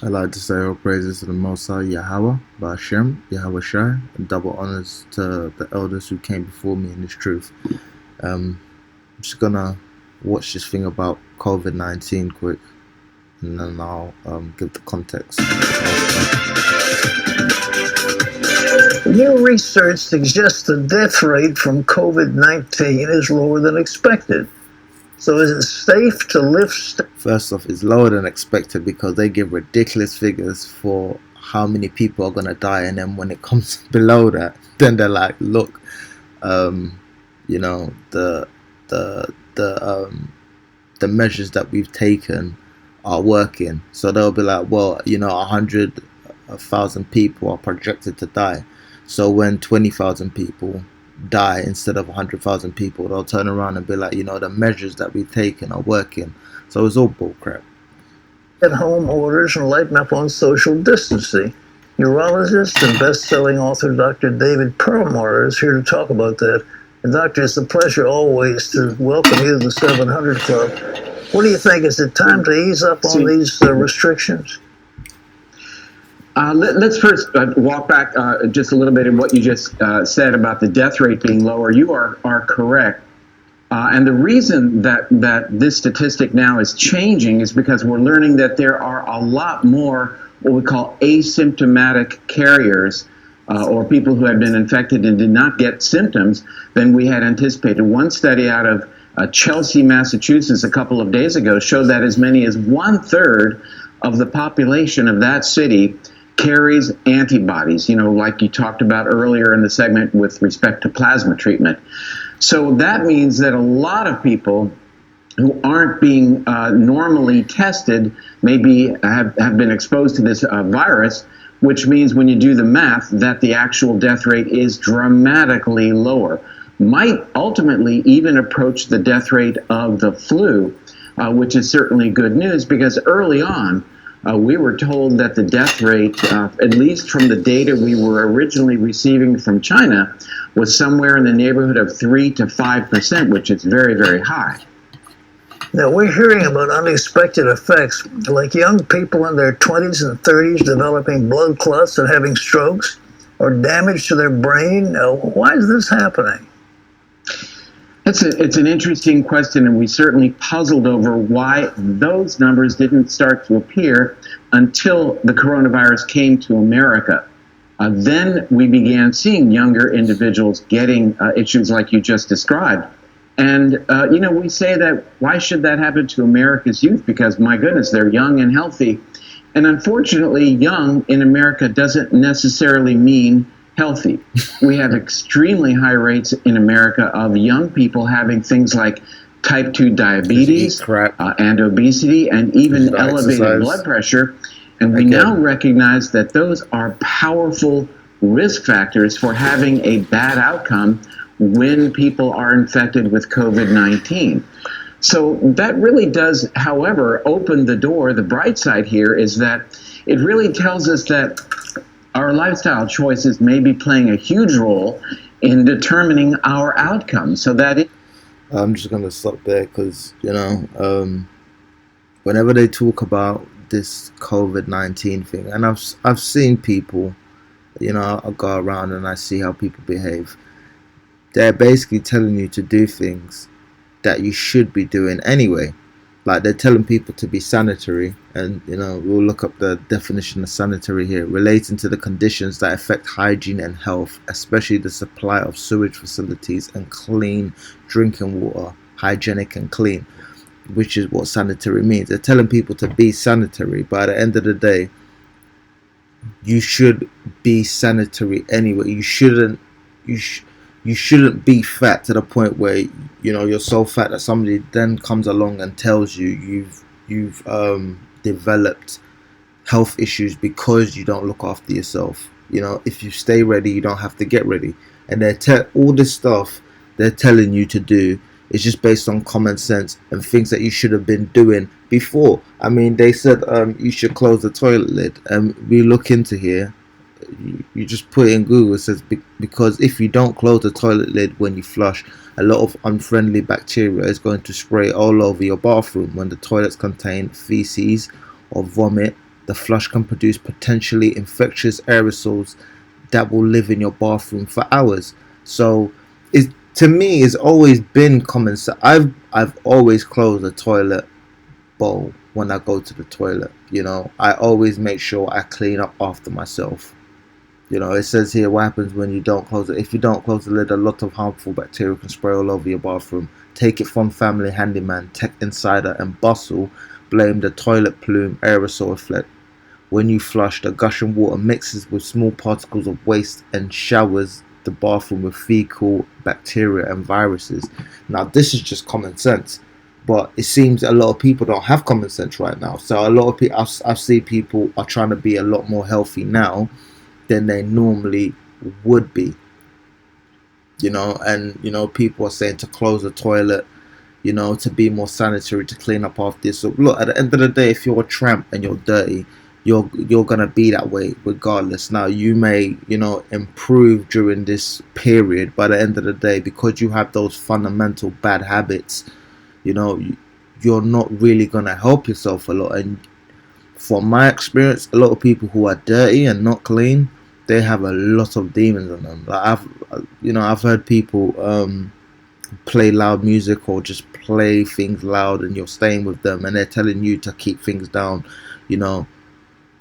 I like to say all praises to the Most High Yahweh, Ba'ashem, Yahweh Shai, and double honors to the elders who came before me in this truth. I'm just gonna watch this thing about COVID 19 quick, and then I'll give the context. New research suggests the death rate from COVID-19 is lower than expected. So is it safe to lift? First off, it's lower than expected because they give ridiculous figures for how many people are gonna die, and then when it comes below that, then they're like, look, you know, the measures that we've taken are working. So they'll be like, well, 100,000 people are projected to die. So when 20,000 people die instead of 100,000 people, they'll turn around and be like, the measures that we've taken are working. So it's all bullcrap. At home orders and lighten up on social distancing. Urologist and best-selling author Dr. David Perlmutter is here to talk about that. And Doctor, it's a pleasure always to welcome you to the 700 Club. What do you think? Is it time to ease up on these restrictions? Let's first walk back just a little bit in what you just said about the death rate being lower. You are correct. And the reason that this statistic now is changing is because we're learning that there are a lot more what we call asymptomatic carriers or people who had been infected and did not get symptoms than we had anticipated. One study out of Chelsea, Massachusetts, a couple of days ago showed that as many as 1/3 of the population of that city carries antibodies, like you talked about earlier in the segment with respect to plasma treatment. So that means that a lot of people who aren't being normally tested maybe have been exposed to this virus, which means when you do the math that the actual death rate is dramatically lower. Might ultimately even approach the death rate of the flu, which is certainly good news because early on, we were told that the death rate, at least from the data we were originally receiving from China, was somewhere in the neighborhood of 3 to 5%, which is very, very high. Now, we're hearing about unexpected effects, like young people in their 20s and 30s developing blood clots and having strokes or damage to their brain. Why is this happening? It's an interesting question, and we certainly puzzled over why those numbers didn't start to appear until the coronavirus came to America. Then we began seeing younger individuals getting issues like you just described. And, we say that why should that happen to America's youth? Because, my goodness, they're young and healthy. And unfortunately, young in America doesn't necessarily mean healthy. We have extremely high rates in America of young people having things like type 2 diabetes and obesity and even elevated blood pressure. And we now recognize that those are powerful risk factors for having a bad outcome when people are infected with COVID-19. So that really does, however, open the door. The bright side here is that it really tells us that our lifestyle choices may be playing a huge role in determining our outcome. So that I'm just going to stop there because, whenever they talk about this COVID-19 thing, and I've seen people, I go around and I see how people behave. They're basically telling you to do things that you should be doing anyway. Like they're telling people to be sanitary, and we'll look up the definition of sanitary here, relating to the conditions that affect hygiene and health, especially the supply of sewage facilities and clean drinking water, hygienic and clean, which is what sanitary means. They're telling people to be sanitary, but at the end of the day, you should be sanitary anyway. You shouldn't be fat to the point where you're so fat that somebody then comes along and tells you you've developed health issues because you don't look after yourself. If you stay ready, you don't have to get ready. And all this stuff they're telling you to do is just based on common sense and things that you should have been doing before. I mean, they said you should close the toilet lid, and we look into here. You just put it in Google. It says because if you don't close the toilet lid when you flush, a lot of unfriendly bacteria is going to spray all over your bathroom. When the toilets contain feces or vomit, The flush can produce potentially infectious aerosols that will live in your bathroom for hours. So, it to me, it's always been common sense. I've always closed the toilet bowl when I go to the toilet. I always make sure I clean up after myself. It says here what happens when you don't close it. If you don't close the lid, a lot of harmful bacteria can spray all over your bathroom. Take it from family handyman, tech insider, and bustle. Blame the toilet plume aerosol effect. When you flush, the gushing water mixes with small particles of waste and showers the bathroom with fecal bacteria and viruses. Now, this is just common sense, but it seems a lot of people don't have common sense right now. So a lot of people, I've seen people are trying to be a lot more healthy now than they normally would be. And people are saying to close the toilet, to be more sanitary, to clean up after this. So look, at the end of the day, if you're a tramp and you're dirty, you're gonna be that way regardless. Now you may improve during this period. By the end of the day, because you have those fundamental bad habits, you're not really gonna help yourself a lot. And from my experience, a lot of people who are dirty and not clean, they have a lot of demons on them. Like I've heard people play loud music or just play things loud, and you're staying with them, and they're telling you to keep things down,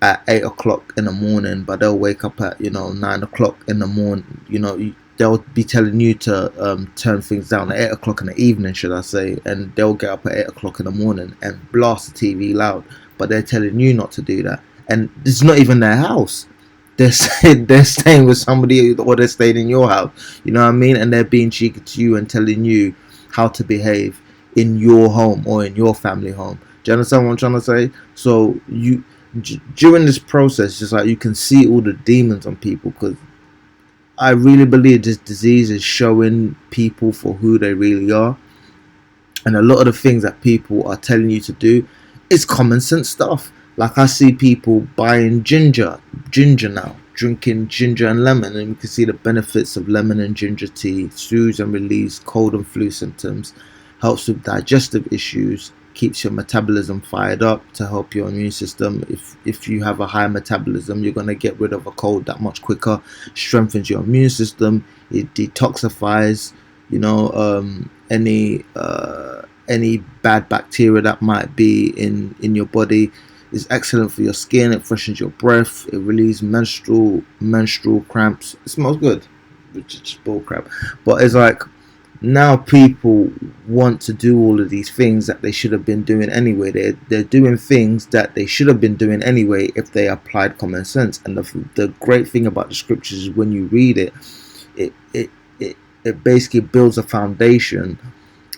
at 8 o'clock in the morning, but they'll wake up at 9 o'clock in the morning. They'll be telling you to turn things down at 8 o'clock in the evening, should I say, and they'll get up at 8 o'clock in the morning and blast the TV loud, but they're telling you not to do that, and it's not even their house. They're staying with somebody, or they're staying in your house. You know what I mean? And they're being cheeky to you and telling you how to behave in your home or in your family home. Do you understand what I'm trying to say? So during this process, just like you can see all the demons on people, because I really believe this disease is showing people for who they really are, and a lot of the things that people are telling you to do is common sense stuff. Like I see people buying ginger now, drinking ginger and lemon, and you can see the benefits of lemon and ginger tea. Soothes and relieves cold and flu symptoms, helps with digestive issues, keeps your metabolism fired up to help your immune system. If you have a high metabolism, you're going to get rid of a cold that much quicker. Strengthens your immune system. It detoxifies, any bad bacteria that might be in your body. It's excellent for your skin. It freshens your breath. It relieves menstrual cramps. It smells good, which is just bull crap. But it's like, now people want to do all of these things that they should have been doing anyway. They're doing things that they should have been doing anyway if they applied common sense. And the great thing about the scriptures is when you read it, it basically builds a foundation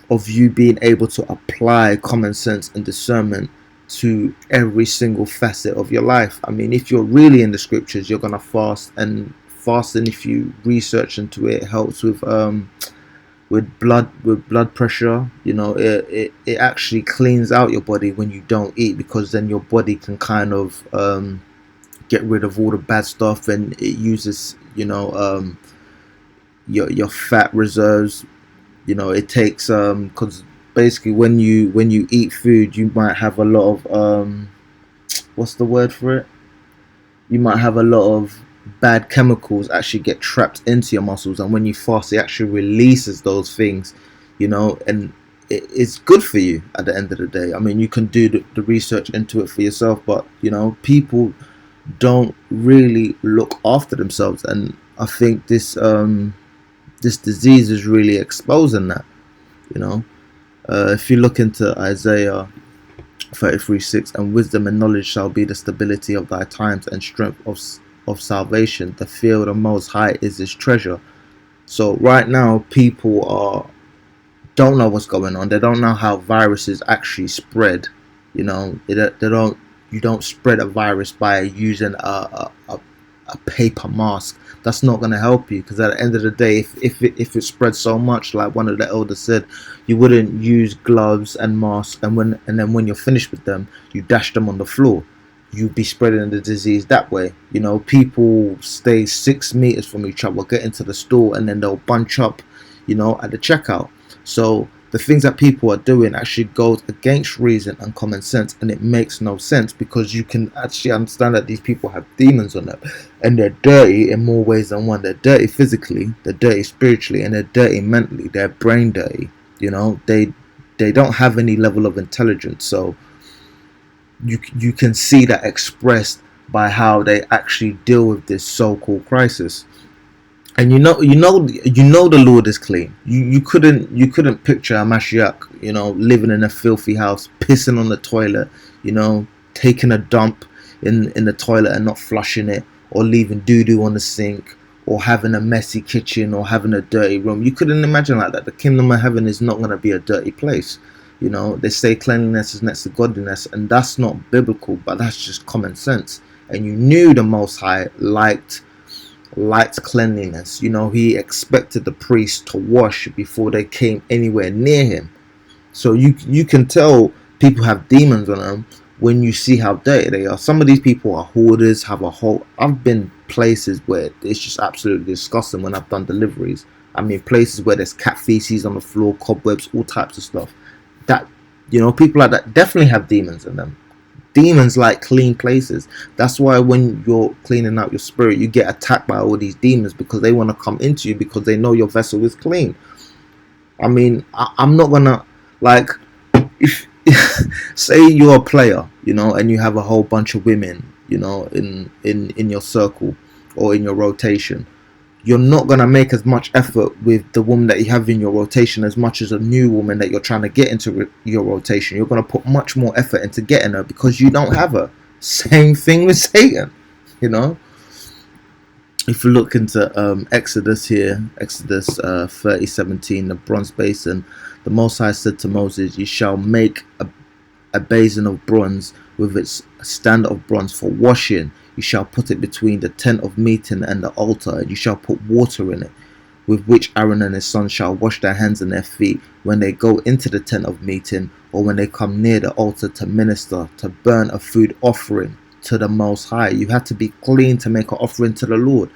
of you being able to apply common sense and discernment to every single facet of your life. I mean, if you're really in the scriptures, you're gonna fast, and fasting, if you research into it, helps with blood pressure. It actually cleans out your body when you don't eat, because then your body can kind of get rid of all the bad stuff, and it uses your fat reserves. It takes because basically when you eat food, you might have a lot of what's the word for it? You might have a lot of bad chemicals actually get trapped into your muscles, and when you fast, it actually releases those things, and it's good for you at the end of the day. I mean, you can do the research into it for yourself, but people don't really look after themselves, and I think this disease is really exposing that. If you look into Isaiah 33:6, and wisdom and knowledge shall be the stability of thy times, and strength of salvation. The fear of the Most High is his treasure. So right now, people don't know what's going on. They don't know how viruses actually spread. They don't. You don't spread a virus by using a paper mask. That's not going to help you, because at the end of the day, if it spreads so much, like one of the elders said, you wouldn't use gloves and masks, and then when you're finished with them, you dash them on the floor. You'd be spreading the disease that way. People stay 6 meters from each other, get into the store, and then they'll bunch up, at the checkout. So the things that people are doing actually goes against reason and common sense, and it makes no sense, because you can actually understand that these people have demons on them, and they're dirty in more ways than one. They're dirty physically, they're dirty spiritually, and they're dirty mentally. They're brain dirty. They don't have any level of intelligence. So you can see that expressed by how they actually deal with this so-called crisis. And the Lord is clean. You couldn't picture a Mashiach, living in a filthy house, pissing on the toilet, taking a dump in the toilet and not flushing it, or leaving doo-doo on the sink, or having a messy kitchen, or having a dirty room. You couldn't imagine like that. The kingdom of heaven is not going to be a dirty place. They say cleanliness is next to godliness, and that's not biblical, but that's just common sense. And you knew the Most High liked cleanliness. He expected the priest to wash before they came anywhere near him. So you can tell people have demons on them when you see how dirty they are. Some of these people are hoarders, I've been places where it's just absolutely disgusting when I've done deliveries. I mean, places where there's cat feces on the floor, cobwebs, all types of stuff. That, people like that definitely have demons in them. Demons like clean places. That's why when you're cleaning out your spirit, you get attacked by all these demons, because they want to come into you, because they know your vessel is clean. I mean, I'm not gonna, like, if say you're a player, and you have a whole bunch of women, in your circle or in your rotation, you're not going to make as much effort with the woman that you have in your rotation as much as a new woman that you're trying to get into your rotation. You're going to put much more effort into getting her because you don't have her. Same thing with Satan, If you look into Exodus here, Exodus 30:17, the bronze basin, the Most High said to Moses, "You shall make a basin of bronze with its stand of bronze for washing. You shall put it between the tent of meeting and the altar, and you shall put water in it, with which Aaron and his sons shall wash their hands and their feet when they go into the tent of meeting, or when they come near the altar to minister, to burn a food offering to the Most High." You have to be clean to make an offering to the Lord.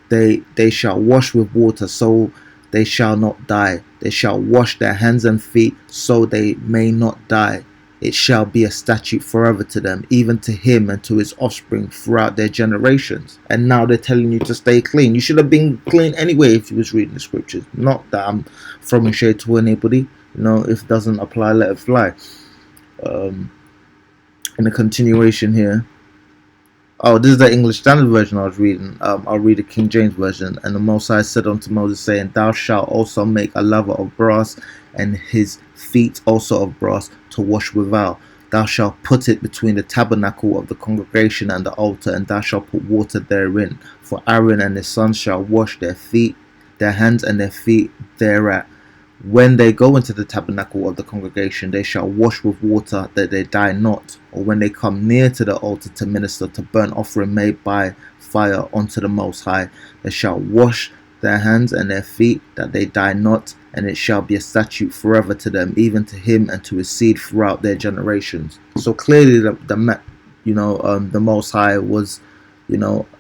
They shall wash with water, so they shall not die. They shall wash their hands and feet, so they may not die. It shall be a statute forever to them, even to him and to his offspring throughout their generations. And now they're telling you to stay clean. You should have been clean anyway if you was reading the scriptures. Not that I'm throwing shade to anybody. If it doesn't apply, let it fly. In the continuation here. Oh, this is the English Standard Version I was reading. I'll read the King James Version. "And the Most High said unto Moses, saying, Thou shalt also make a laver of brass, and his feet also of brass, to wash withal. Thou shalt put it between the tabernacle of the congregation and the altar, and thou shalt put water therein. For Aaron and his sons shall wash their hands and their feet thereat. When they go into the tabernacle of the congregation, they shall wash with water, that they die not. Or when they come near to the altar to minister to burnt offering made by fire unto the Most High, they shall wash their hands and their feet, that they die not. And it shall be a statute forever to them, even to him and to his seed throughout their generations." So clearly, the Most High was,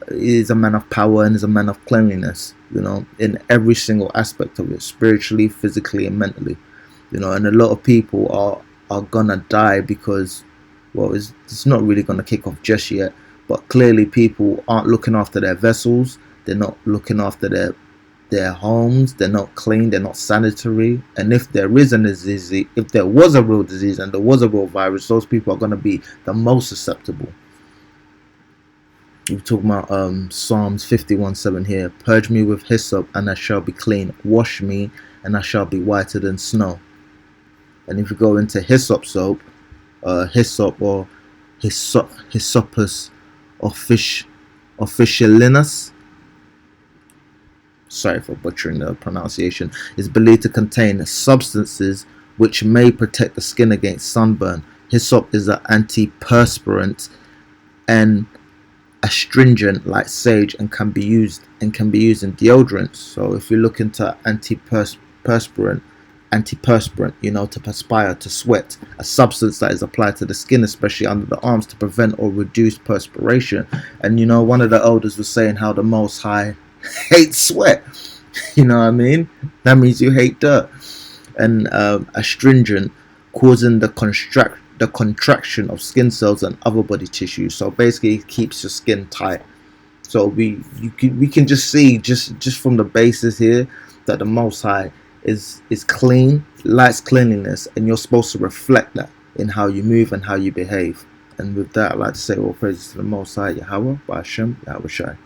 is a man of power and is a man of cleanliness, in every single aspect of it, spiritually, physically, and mentally, and a lot of people are gonna die because, well, it's not really gonna kick off just yet, but clearly people aren't looking after their vessels. They're not looking after their homes. They're not clean. They're not sanitary. And if there is a disease, if there was a real disease and there was a real virus, those people are gonna be the most susceptible. We're talking about Psalms 51:7 here. "Purge me with hyssop, and I shall be clean. Wash me, and I shall be whiter than snow." And if you go into hyssop soap, hyssop or hyssopus officinalis, sorry for butchering the pronunciation, is believed to contain substances which may protect the skin against sunburn. Hyssop is an antiperspirant and astringent like sage, and can be used in deodorants. So if you look into antiperspirant, to perspire, to sweat, a substance that is applied to the skin, especially under the arms, to prevent or reduce perspiration. And one of the elders was saying how the Most High hates sweat. You know what I mean? That means you hate dirt. and astringent, causing the contraction of skin cells and other body tissues. So basically, it keeps your skin tight. So we can just see just from the basis here that the Most High is clean, likes cleanliness, and you're supposed to reflect that in how you move and how you behave. And with that, I'd like to say all praises to the Most High Yahweh, Ba'ashem, Yahweh Shai.